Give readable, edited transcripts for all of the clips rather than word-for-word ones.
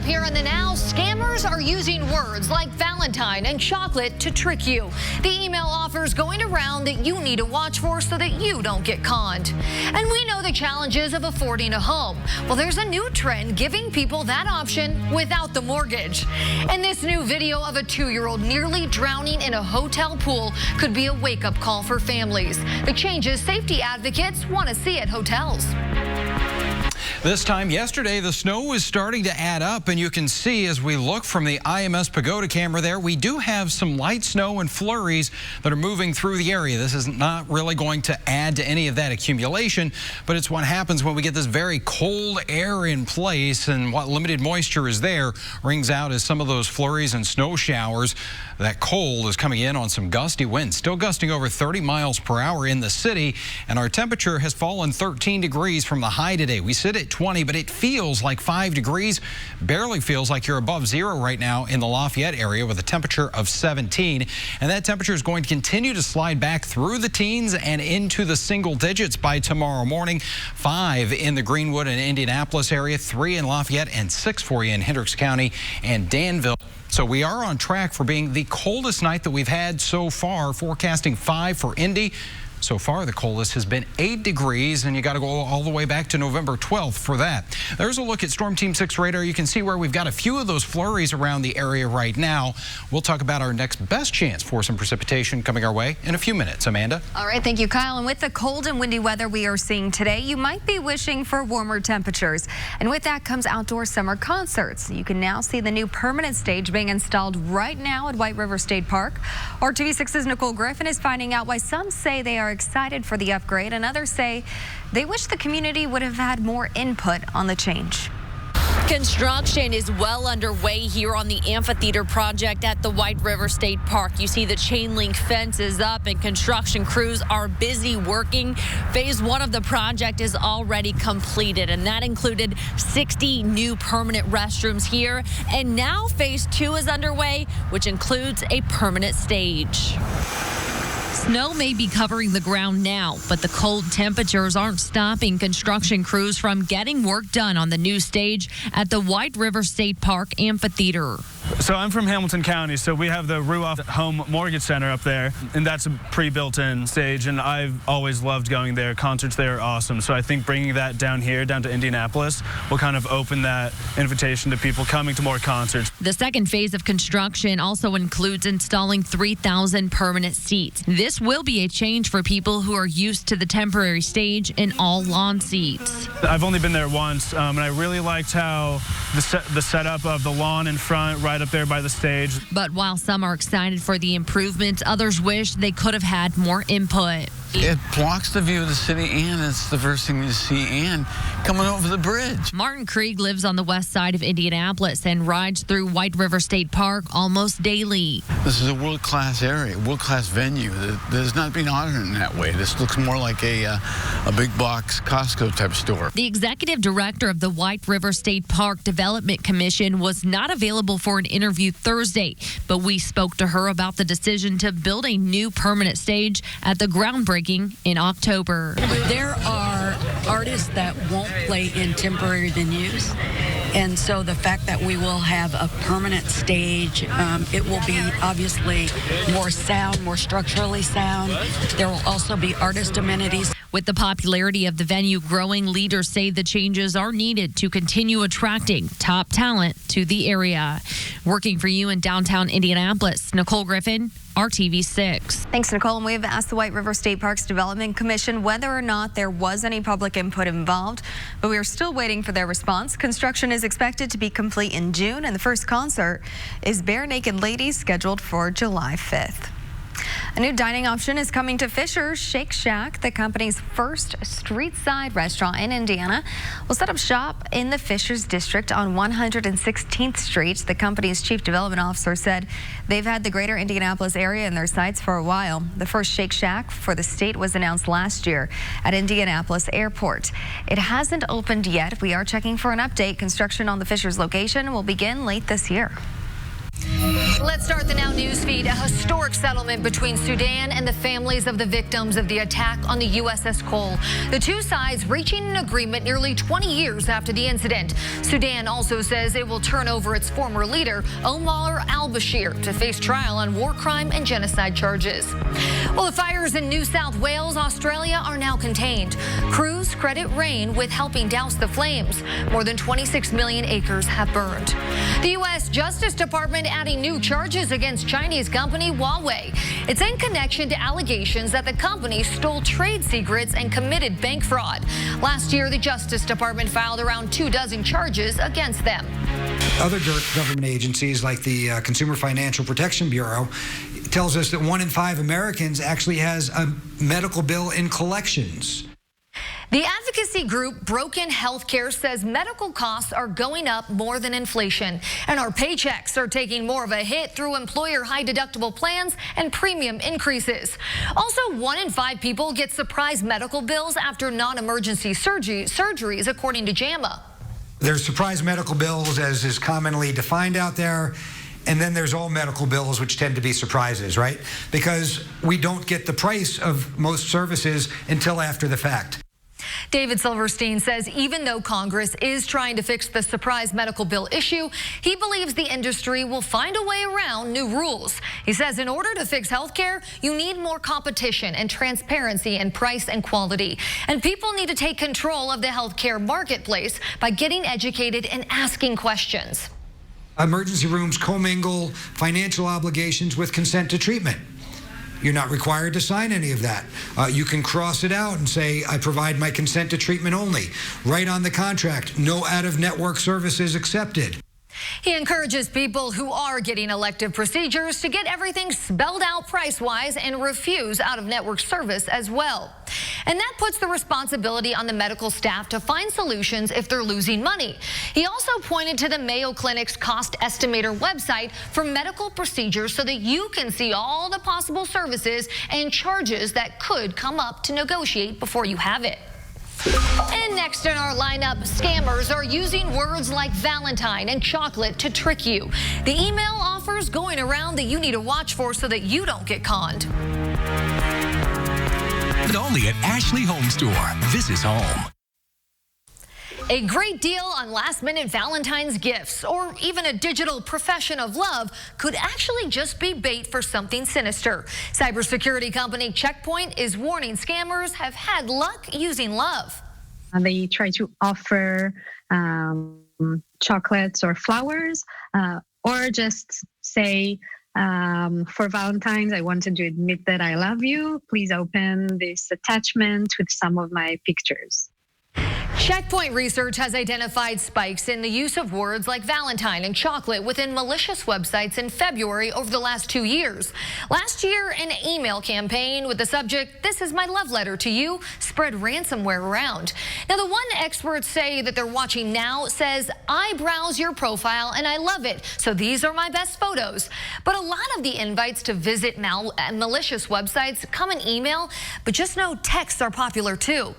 here in the Now, scammers are using words like Valentine and chocolate to trick you. The email offers going around that you need to watch for so that you don't get conned. And we know the challenges of affording a home. Well, there's a new trend giving people that option without the mortgage. And this new video of a 2-year-old nearly drowning in a hotel pool could be a wake-up call for families. The changes safety advocates want to see at hotels. This time yesterday, the snow was starting to add up, and you can see as we look from the IMS Pagoda camera there, we do have some light snow and flurries that are moving through the area. This is not really going to add to any of that accumulation, but it's what happens when we get this very cold air in place, and what limited moisture is there rings out as some of those flurries and snow showers. That cold is coming in on some gusty winds, still gusting over 30 miles per hour in the city, and our temperature has fallen 13 degrees from the high today. We sit at 20, but it feels like 5 degrees. Barely feels like you're above zero right now in the Lafayette area with a temperature of 17. And that temperature is going to continue to slide back through the teens and into the single digits by tomorrow morning. 5 in the Greenwood and Indianapolis area, 3 in Lafayette, and 6 for you in Hendricks County and Danville. So we are on track for being the coldest night that we've had so far, forecasting 5 for Indy. So far, the coldest has been 8 degrees, and you got to go all the way back to November 12th for that. There's a look at Storm Team 6 radar. You can see where we've got a few of those flurries around the area right now. We'll talk about our next best chance for some precipitation coming our way in a few minutes. Amanda? All right, thank you, Kyle. And with the cold and windy weather we are seeing today, you might be wishing for warmer temperatures. And with that comes outdoor summer concerts. You can now see the new permanent stage being installed right now at White River State Park. RTV6's Nicole Griffin is finding out why some say they are excited for the upgrade, and others say they wish the community would have had more input on the change. Construction is well underway here on the amphitheater project at the White River State Park. You see the chain link fence is up and construction crews are busy working. Phase 1 of the project is already completed, and that included 60 new permanent restrooms here. And now phase 2 is underway, which includes a permanent stage. Snow may be covering the ground now, but the cold temperatures aren't stopping construction crews from getting work done on the new stage at the White River State Park Amphitheater. So I'm from Hamilton County, so we have the Ruoff Home Mortgage Center up there, and that's a pre-built-in stage, and I've always loved going there. Concerts there are awesome, so I think bringing that down here, down to Indianapolis, will kind of open that invitation to people coming to more concerts. The second phase of construction also includes installing 3,000 permanent seats. This will be a change for people who are used to the temporary stage and all lawn seats. I've only been there once, and I really liked how the setup of the lawn in front, right up there by the stage. But while some are excited for the improvements, others wish they could have had more input. It blocks the view of the city, and it's the first thing you see, and coming over the bridge. Martin Krieg lives on the west side of Indianapolis and rides through White River State Park almost daily. This is a world-class area, world-class venue that is not being honored in that way. This looks more like a big box Costco type store. The executive director of the White River State Park Development Commission was not available for an interview Thursday, but we spoke to her about the decision to build a new permanent stage at the groundbreaking in October. There are artists that won't play in temporary venues, and so the fact that we will have a permanent stage, it will be obviously more sound, more structurally sound. There will also be artist amenities. With the popularity of the venue growing, leaders say the changes are needed to continue attracting top talent to the area. Working for you in downtown Indianapolis, Nicole Griffin, RTV6. Thanks, Nicole. And we've asked the White River State Parks Development Commission whether or not there was any public input involved, but we are still waiting for their response. Construction is expected to be complete in June, and the first concert is Bare Naked Ladies, scheduled for July 5th. A new dining option is coming to Fisher's Shake Shack. The company's first street-side restaurant in Indiana will set up shop in the Fisher's district on 116th Street. The company's chief development officer said they've had the greater Indianapolis area in their sights for a while. The first Shake Shack for the state was announced last year at Indianapolis Airport. It hasn't opened yet. We are checking for an update. Construction on the Fisher's location will begin late this year. Let's start the Now News feed. A historic settlement between Sudan and the families of the victims of the attack on the USS Cole. The two sides reaching an agreement nearly 20 years after the incident. Sudan also says it will turn over its former leader, Omar al-Bashir, to face trial on war crime and genocide charges. Well, the fires in New South Wales, Australia are now contained. Crews credit rain with helping douse the flames. More than 26 million acres have burned. The U.S. Justice Department adding new charges against Chinese company Huawei. It's in connection to allegations that the company stole trade secrets and committed bank fraud. Last year, the Justice Department filed around 24 charges against them. Other government agencies like the Consumer Financial Protection Bureau tells us that 1 in 5 Americans actually has a medical bill in collections. The advocacy group Broken Healthcare says medical costs are going up more than inflation, and our paychecks are taking more of a hit through employer high deductible plans and premium increases. Also, 1 in 5 people get surprise medical bills after non-emergency surgeries, according to JAMA. There's surprise medical bills, as is commonly defined out there. And then there's all medical bills, which tend to be surprises, right? Because we don't get the price of most services until after the fact. David Silverstein says even though Congress is trying to fix the surprise medical bill issue, he believes the industry will find a way around new rules. He says in order to fix healthcare, you need more competition and transparency in price and quality. And people need to take control of the healthcare marketplace by getting educated and asking questions. Emergency rooms commingle financial obligations with consent to treatment. You're not required to sign any of that. You can cross it out and say, I provide my consent to treatment only. Right on the contract, no out-of-network services accepted. He encourages people who are getting elective procedures to get everything spelled out price-wise and refuse out-of-network service as well. And that puts the responsibility on the medical staff to find solutions if they're losing money. He also pointed to the Mayo Clinic's cost estimator website for medical procedures so that you can see all the possible services and charges that could come up to negotiate before you have it. And next in our lineup, scammers are using words like Valentine and chocolate to trick you. The email offers going around that you need to watch for so that you don't get conned. But only at Ashley Home Store. This is home. A great deal on last-minute Valentine's gifts or even a digital profession of love could actually just be bait for something sinister. Cybersecurity company Checkpoint is warning scammers have had luck using love. They try to offer chocolates or flowers or just say, for Valentine's, I wanted to admit that I love you. Please open this attachment with some of my pictures. Checkpoint research has identified spikes in the use of words like Valentine and chocolate within malicious websites in February over the last 2 years. Last year, an email campaign with the subject, "This is my love letter to you," spread ransomware around. Now, the one experts say that they're watching now says, "I browse your profile and I love it, so these are my best photos." But a lot of the invites to visit malicious websites come in email, but just know texts are popular too.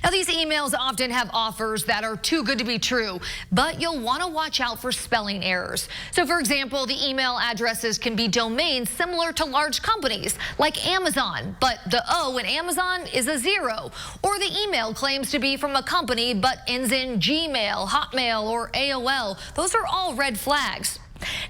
Now, these emails often have offers that are too good to be true, but you'll want to watch out for spelling errors. So, for example, the email addresses can be domains similar to large companies like Amazon, but the O in Amazon is a 0. Or the email claims to be from a company but ends in Gmail, Hotmail, or AOL. Those are all red flags.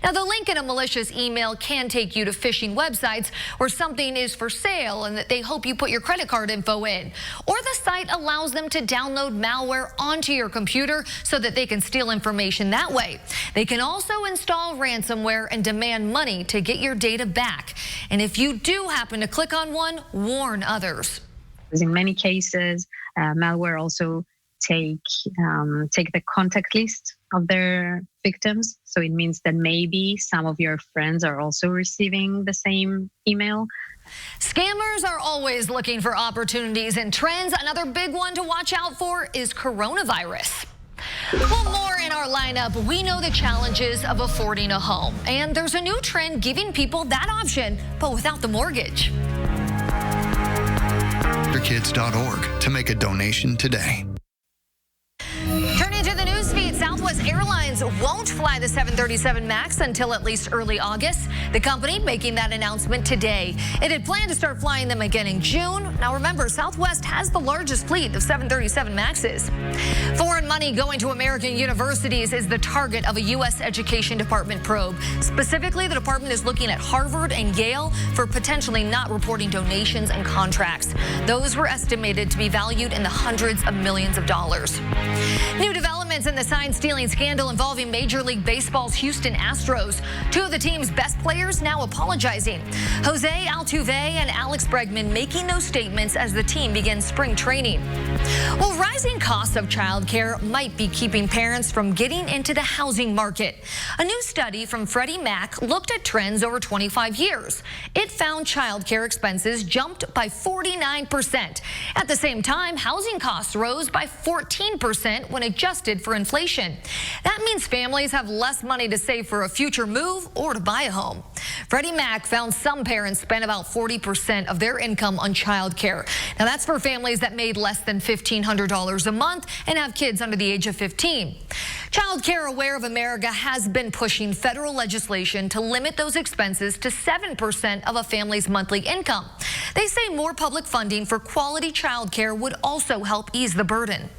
Now, the link in a malicious email can take you to phishing websites where something is for sale and that they hope you put your credit card info in. Or the site allows them to download malware onto your computer so that they can steal information that way. They can also install ransomware and demand money to get your data back. And if you do happen to click on one, warn others. In many cases, malware also take the contact list of their victims. So it means that maybe some of your friends are also receiving the same email. Scammers are always looking for opportunities and trends. Another big one to watch out for is coronavirus. Well, more in our lineup. We know the challenges of affording a home, and there's a new trend giving people that option, but without the mortgage. Kids.org to make a donation today. Turning to the news feed, Southwest airlines won't fly the 737 MAX until at least early August. The company making that announcement today. It had planned to start flying them again in June. Now remember, Southwest has the largest fleet of 737 MAXs. Foreign money going to American universities is the target of a U.S. Education Department probe. Specifically, the department is looking at Harvard and Yale for potentially not reporting donations and contracts. Those were estimated to be valued in the hundreds of millions of dollars. New developments in the sign-stealing scandal involving Major League Baseball's Houston Astros. Two of the team's best players now apologizing. Jose Altuve and Alex Bregman making those statements as the team begins spring training. Well, rising costs of childcare might be keeping parents from getting into the housing market. A new study from Freddie Mac looked at trends over 25 years. It found childcare expenses jumped by 49%. At the same time, housing costs rose by 14% when adjusted for inflation. That means families have less money to save for a future move or to buy a home. Freddie Mac found some parents spent about 40% of their income on childcare. Now that's for families that made less than $1,500 a month and have kids under the age of 15. Child Care Aware of America has been pushing federal legislation to limit those expenses to 7% of a family's monthly income. They say more public funding for quality child care would also help ease the burden.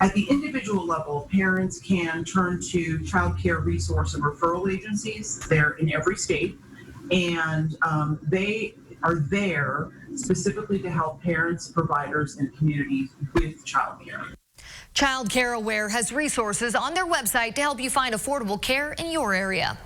At the individual level, parents can turn to child care resource and referral agencies. They're in every state, and they are there specifically to help parents, providers, and communities with child care. Child Care Aware has resources on their website to help you find affordable care in your area.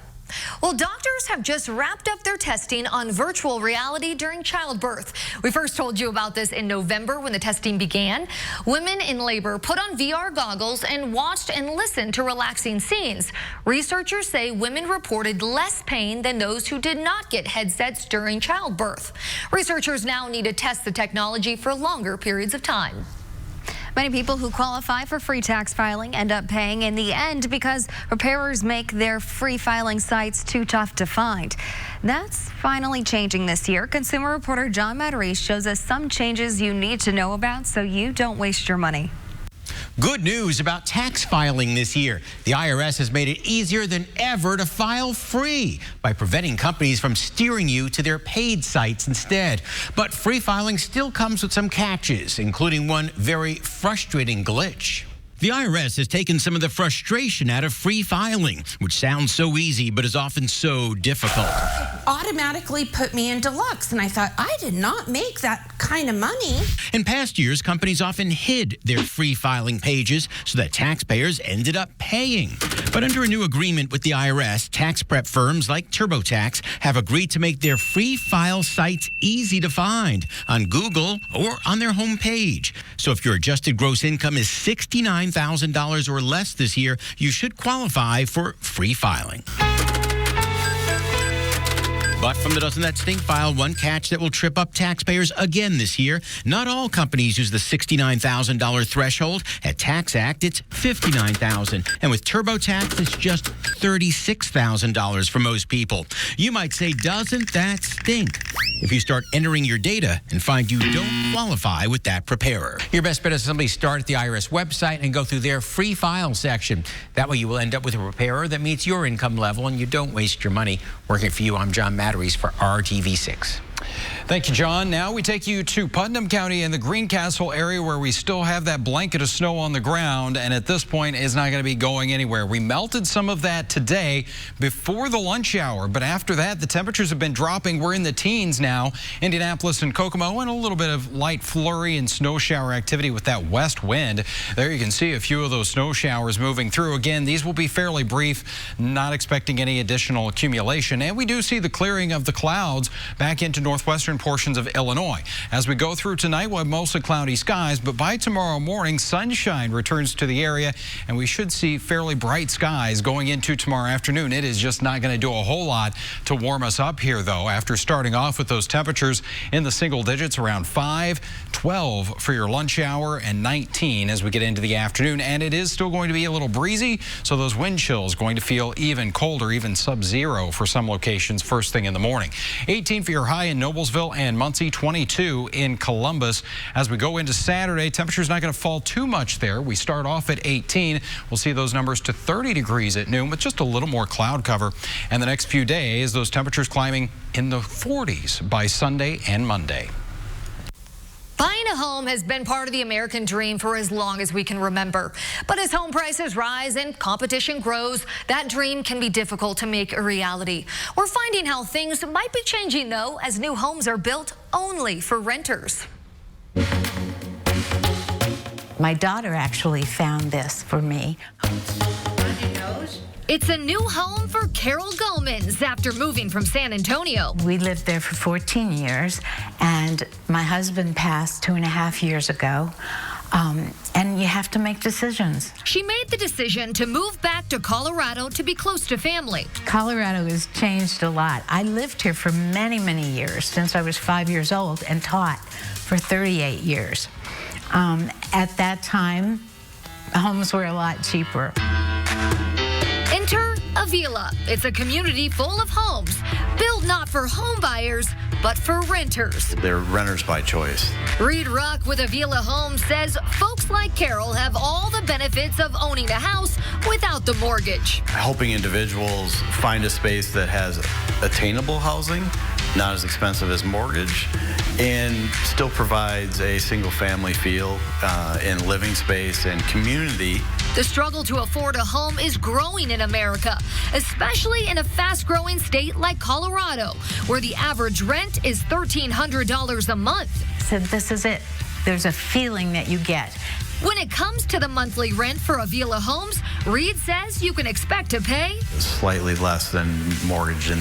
Well, doctors have just wrapped up their testing on virtual reality during childbirth. We first told you about this in November when the testing began. Women in labor put on VR goggles and watched and listened to relaxing scenes. Researchers say women reported less pain than those who did not get headsets during childbirth. Researchers now need to test the technology for longer periods of time. Many people who qualify for free tax filing end up paying in the end because preparers make their free filing sites too tough to find. That's finally changing this year. Consumer reporter John Matarese shows us some changes you need to know about so you don't waste your money. Good news about tax filing this year. The IRS has made it easier than ever to file free by preventing companies from steering you to their paid sites instead. But free filing still comes with some catches, including one very frustrating glitch. The IRS has taken some of the frustration out of free filing, which sounds so easy but is often so difficult. Automatically put me in deluxe, and I thought, I did not make that kind of money. In past years, companies often hid their free filing pages so that taxpayers ended up paying. But under a new agreement with the IRS, tax prep firms like TurboTax have agreed to make their free file sites easy to find on Google or on their homepage. So if your adjusted gross income is $69,000 or less this year, you should qualify for free filing. But from the doesn't that stink file, one catch that will trip up taxpayers again this year. Not all companies use the $69,000 threshold. At Tax Act, it's $59,000. And with TurboTax, it's just $36,000 for most people. You might say, doesn't that stink? If you start entering your data and find you don't qualify with that preparer. Your best bet is simply start at the IRS website and go through their free file section. That way you will end up with a preparer that meets your income level and you don't waste your money. Working for you, I'm John Matarese for RTV6. Thank you, John. Now we take you to Putnam County in the Greencastle area where we still have that blanket of snow on the ground, and at this point is not going to be going anywhere. We melted some of that today before the lunch hour, but after that the temperatures have been dropping. We're in the teens now. Indianapolis and Kokomo, and a little bit of light flurry and snow shower activity with that west wind. There you can see a few of those snow showers moving through. Again, these will be fairly brief, not expecting any additional accumulation, and we do see the clearing of the clouds back into northwestern portions of Illinois. As we go through tonight, we'll have mostly cloudy skies, but by tomorrow morning, sunshine returns to the area, and we should see fairly bright skies going into tomorrow afternoon. It is just not going to do a whole lot to warm us up here, though, after starting off with those temperatures in the single digits, around 5, 12 for your lunch hour, and 19 as we get into the afternoon. And it is still going to be a little breezy, so those wind chills going to feel even colder, even sub-zero for some locations first thing in the morning. 18 for your high in Noblesville. Jacksonville and Muncie, 22 in Columbus. As we go into Saturday, temperature's not going to fall too much there. We start off at 18. We'll see those numbers to 30 degrees at noon with just a little more cloud cover. And the next few days, those temperatures climbing in the 40s by Sunday and Monday. Buying a home has been part of the American dream for as long as we can remember. But as home prices rise and competition grows, that dream can be difficult to make a reality. We're finding how things might be changing, though, as new homes are built only for renters. My daughter actually found this for me. It's a new home for Carol Gomans after moving from San Antonio. We lived there for 14 years, and my husband passed 2.5 years ago. And you have to make decisions. She made the decision to move back to Colorado to be close to family. Colorado has changed a lot. I lived here for many, many years, since I was 5 years old, and taught for 38 years. At that time, homes were a lot cheaper. Enter Avila. It's a community full of homes, built not for home buyers, but for renters. They're renters by choice. Reed Ruck with Avila Homes says folks like Carol have all the benefits of owning a house without the mortgage. Helping individuals find a space that has attainable housing, not as expensive as mortgage, and still provides a single-family feel in living space and community. The struggle to afford a home is growing in America, especially in a fast-growing state like Colorado, where the average rent is $1,300 a month. So this is it. There's a feeling that you get. When it comes to the monthly rent for Avila Homes, Reed says you can expect to pay slightly less than a mortgage in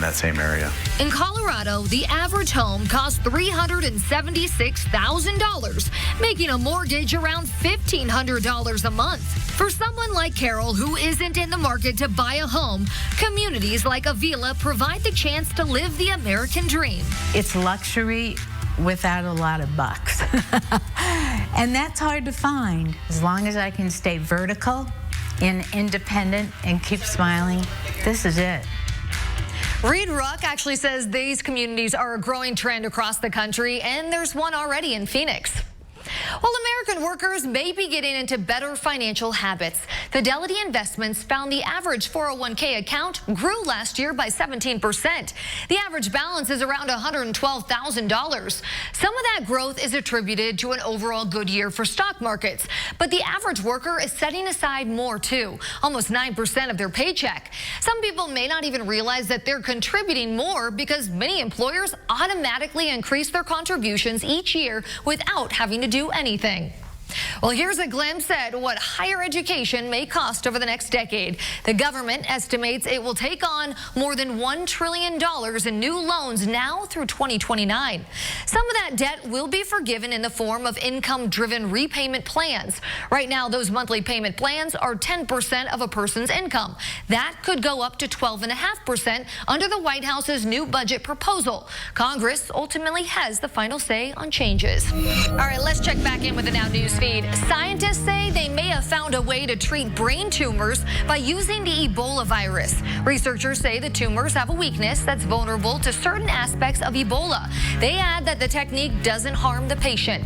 that same area. In Colorado, the average home costs $376,000, making a mortgage around $1,500 a month. For someone like Carol who isn't in the market to buy a home, communities like Avila provide the chance to live the American dream. It's luxury without a lot of bucks. And that's hard to find. As long as I can stay vertical and independent and keep smiling, this is it. Reed Ruck actually says these communities are a growing trend across the country, and there's one already in Phoenix. While American workers may be getting into better financial habits, Fidelity Investments found the average 401k account grew last year by 17%. The average balance is around $112,000. Some of that growth is attributed to an overall good year for stock markets, but the average worker is setting aside more too, almost 9% of their paycheck. Some people may not even realize that they're contributing more because many employers automatically increase their contributions each year without having to do anything. Well, here's a glimpse at what higher education may cost over the next decade. The government estimates it will take on more than $1 trillion in new loans now through 2029. Some of that debt will be forgiven in the form of income-driven repayment plans. Right now, those monthly payment plans are 10% of a person's income. That could go up to 12.5% under the White House's new budget proposal. Congress ultimately has the final say on changes. All right, let's check back in with the Now News feed. Scientists say they may have found a way to treat brain tumors by using the Ebola virus. Researchers say the tumors have a weakness that's vulnerable to certain aspects of Ebola. They add that the technique doesn't harm the patient.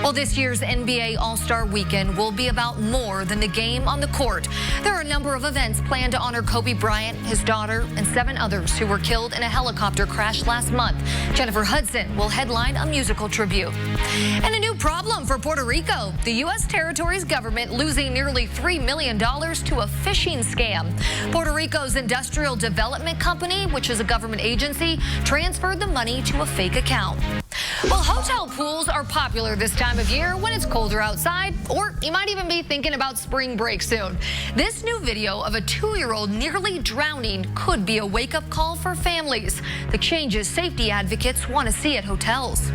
Well, this year's NBA All-Star Weekend will be about more than the game on the court. There are a number of events planned to honor Kobe Bryant, his daughter, and 7 others who were killed in a helicopter crash last month. Jennifer Hudson will headline a musical tribute. And a new problem for Puerto Rico. The U.S. territory's government losing nearly $3 million to a phishing scam. Puerto Rico's Industrial Development Company, which is a government agency, transferred the money to a fake account. Well, hotel pools are popular this time of year when it's colder outside, or you might even be thinking about spring break soon. This new video of a 2-year-old nearly drowning could be a wake-up call for families. The changes safety advocates want to see at hotels.